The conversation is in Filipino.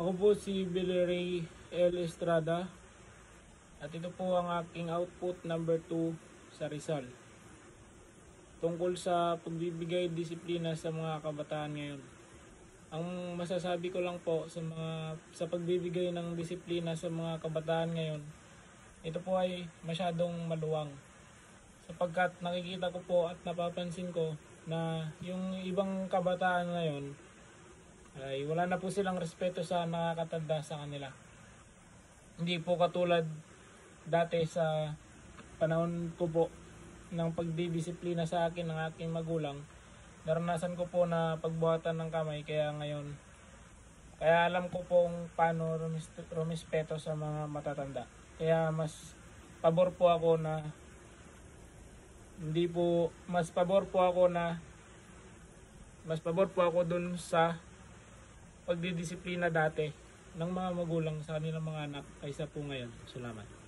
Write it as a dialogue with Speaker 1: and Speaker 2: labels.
Speaker 1: Ako po si Billy L. Estrada at ito po ang aking output number 2 sa Rizal tungkol sa pagbibigay disiplina sa mga kabataan ngayon. Ang masasabi ko lang po sa pagbibigay ng disiplina sa mga kabataan ngayon, ito po ay masyadong maluwang sapagkat nakikita ko po at napapansin ko na yung ibang kabataan ngayon ay wala na po silang respeto sa nakakatanda sa kanila. Hindi po katulad dati sa panahon ko po ng pagdidisiplina sa akin ng aking magulang. Naranasan ko po na pagbuhatan ng kamay kaya alam ko pong paano rumispeto sa mga matatanda. Kaya mas pabor po ako dun sa pagdidisiplina dati ng mga magulang sa kanilang mga anak kaysa po ngayon. Salamat.